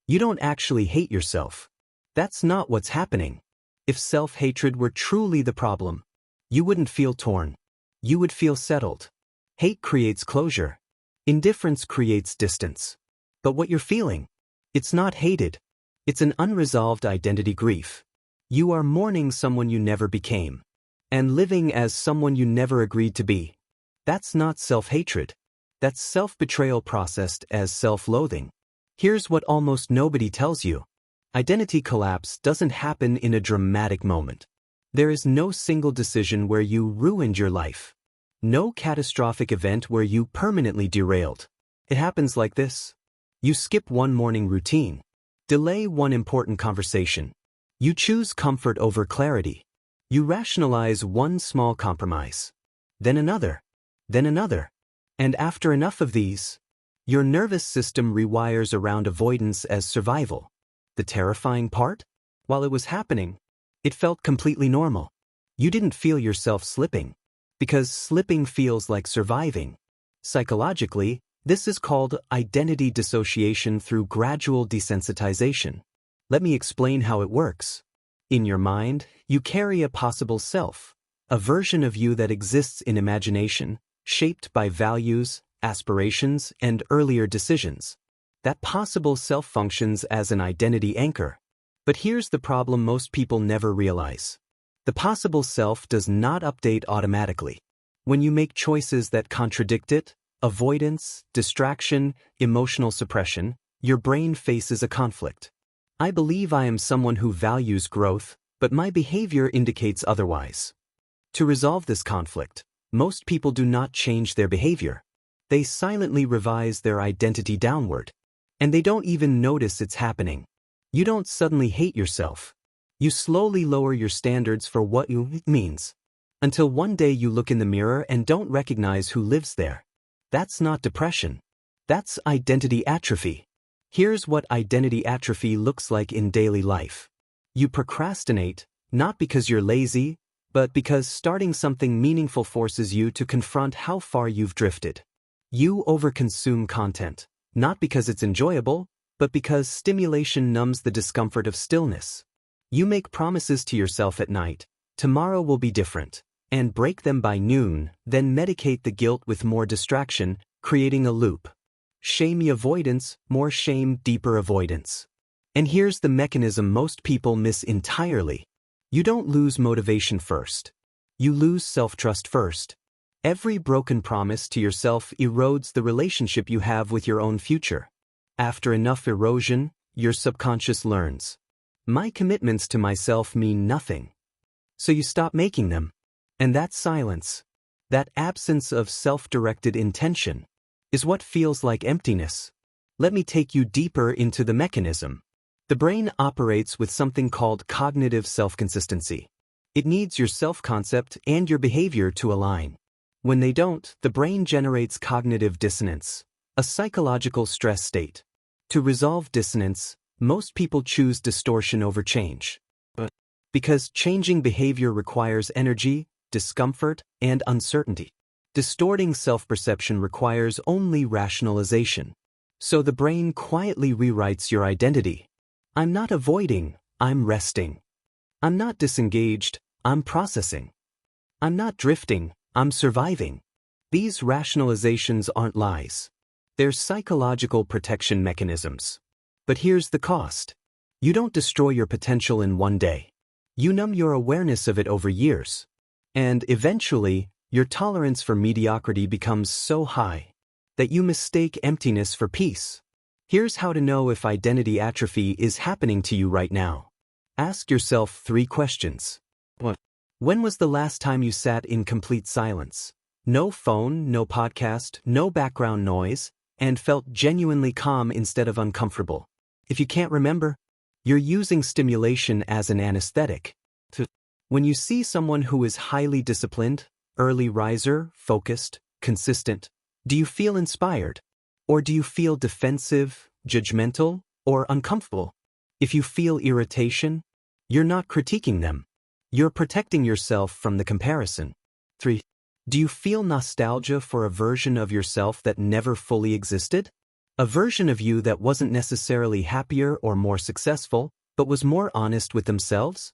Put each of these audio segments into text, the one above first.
You don't actually hate yourself. That's not what's happening. If self-hatred were truly the problem, you wouldn't feel torn. You would feel settled. Hate creates closure. Indifference creates distance. But what you're feeling, it's not hated. It's an unresolved identity grief. You are mourning someone you never became, and living as someone you never agreed to be. That's not self-hatred. That's self-betrayal processed as self-loathing. Here's what almost nobody tells you. Identity collapse doesn't happen in a dramatic moment. There is no single decision where you ruined your life. No catastrophic event where you permanently derailed. It happens like this. You skip one morning routine. Delay one important conversation. You choose comfort over clarity. You rationalize one small compromise. Then another. Then another. And after enough of these, your nervous system rewires around avoidance as survival. The terrifying part? While it was happening, it felt completely normal. You didn't feel yourself slipping, because slipping feels like surviving. Psychologically, this is called identity dissociation through gradual desensitization. Let me explain how it works. In your mind, you carry a possible self, a version of you that exists in imagination, shaped by values, aspirations, and earlier decisions. That possible self functions as an identity anchor. But here's the problem most people never realize. The possible self does not update automatically. When you make choices that contradict it, avoidance, distraction, emotional suppression, your brain faces a conflict. I believe I am someone who values growth, but my behavior indicates otherwise. To resolve this conflict, most people do not change their behavior. They silently revise their identity downward. And they don't even notice it's happening. You don't suddenly hate yourself. You slowly lower your standards for what you means. Until one day you look in the mirror and don't recognize who lives there. That's not depression. That's identity atrophy. Here's what identity atrophy looks like in daily life. You procrastinate, not because you're lazy, but because starting something meaningful forces you to confront how far you've drifted. You overconsume content. Not because it's enjoyable, but because stimulation numbs the discomfort of stillness. You make promises to yourself at night, tomorrow will be different, and break them by noon, then medicate the guilt with more distraction, creating a loop. Shame avoidance, more shame, deeper avoidance. And here's the mechanism most people miss entirely. You don't lose motivation first. You lose self-trust first. Every broken promise to yourself erodes the relationship you have with your own future. After enough erosion, your subconscious learns. My commitments to myself mean nothing. So you stop making them. And that silence, that absence of self-directed intention, is what feels like emptiness. Let me take you deeper into the mechanism. The brain operates with something called cognitive self-consistency. It needs your self-concept and your behavior to align. When they don't, the brain generates cognitive dissonance, a psychological stress state. To resolve dissonance, most people choose distortion over change. But because changing behavior requires energy, discomfort, and uncertainty. Distorting self-perception requires only rationalization. So the brain quietly rewrites your identity. I'm not avoiding, I'm resting. I'm not disengaged, I'm processing. I'm not drifting, I'm surviving. These rationalizations aren't lies. They're psychological protection mechanisms. But here's the cost. You don't destroy your potential in one day. You numb your awareness of it over years. And eventually, your tolerance for mediocrity becomes so high that you mistake emptiness for peace. Here's how to know if identity atrophy is happening to you right now. Ask yourself 3 questions. When was the last time you sat in complete silence? No phone, no podcast, no background noise, and felt genuinely calm instead of uncomfortable. If you can't remember, you're using stimulation as an anesthetic. When you see someone who is highly disciplined, early riser, focused, consistent, do you feel inspired? Or do you feel defensive, judgmental, or uncomfortable? If you feel irritation, you're not critiquing them. You're protecting yourself from the comparison. 3. Do you feel nostalgia for a version of yourself that never fully existed? A version of you that wasn't necessarily happier or more successful, but was more honest with themselves?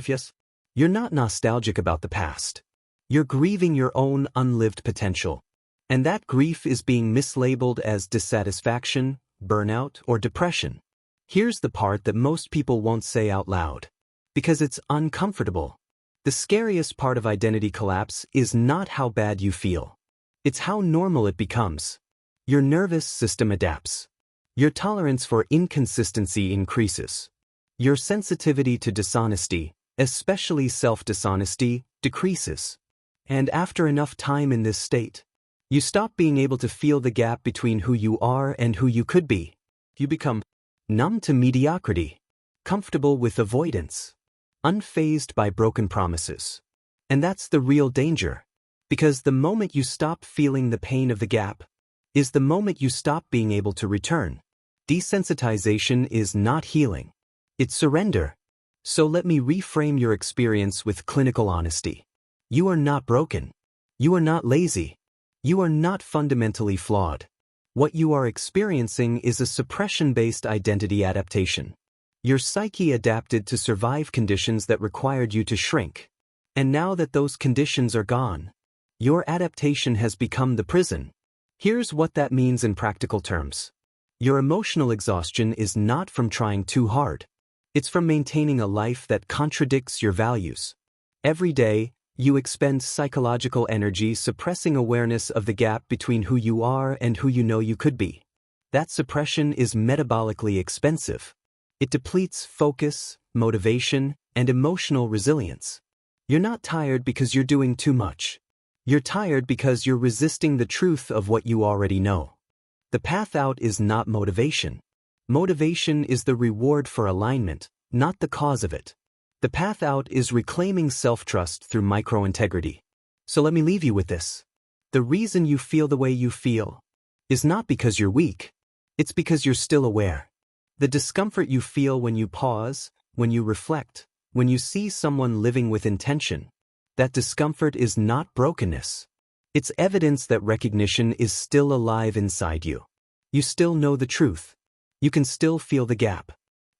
Yes. You're not nostalgic about the past. You're grieving your own unlived potential. And that grief is being mislabeled as dissatisfaction, burnout, or depression. Here's the part that most people won't say out loud. Because it's uncomfortable. The scariest part of identity collapse is not how bad you feel. It's how normal it becomes. Your nervous system adapts. Your tolerance for inconsistency increases. Your sensitivity to dishonesty, especially self-dishonesty, decreases. And after enough time in this state, you stop being able to feel the gap between who you are and who you could be. You become numb to mediocrity, comfortable with avoidance, unfazed by broken promises. And that's the real danger. Because the moment you stop feeling the pain of the gap is the moment you stop being able to return. Desensitization is not healing. It's surrender. So let me reframe your experience with clinical honesty. You are not broken. You are not lazy. You are not fundamentally flawed. What you are experiencing is a suppression-based identity adaptation. Your psyche adapted to survive conditions that required you to shrink. And now that those conditions are gone, your adaptation has become the prison. Here's what that means in practical terms. Your emotional exhaustion is not from trying too hard. It's from maintaining a life that contradicts your values. Every day, you expend psychological energy suppressing awareness of the gap between who you are and who you know you could be. That suppression is metabolically expensive. It depletes focus, motivation, and emotional resilience. You're not tired because you're doing too much. You're tired because you're resisting the truth of what you already know. The path out is not motivation. Motivation is the reward for alignment, not the cause of it. The path out is reclaiming self-trust through micro-integrity. So let me leave you with this. The reason you feel the way you feel is not because you're weak. It's because you're still aware. The discomfort you feel when you pause, when you reflect, when you see someone living with intention, that discomfort is not brokenness. It's evidence that recognition is still alive inside you. You still know the truth. You can still feel the gap.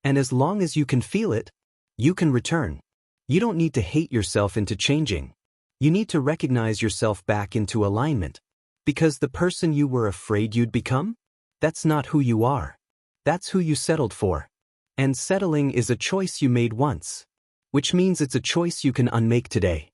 And as long as you can feel it, you can return. You don't need to hate yourself into changing. You need to recognize yourself back into alignment. Because the person you were afraid you'd become? That's not who you are. That's who you settled for. And settling is a choice you made once. Which means it's a choice you can unmake today.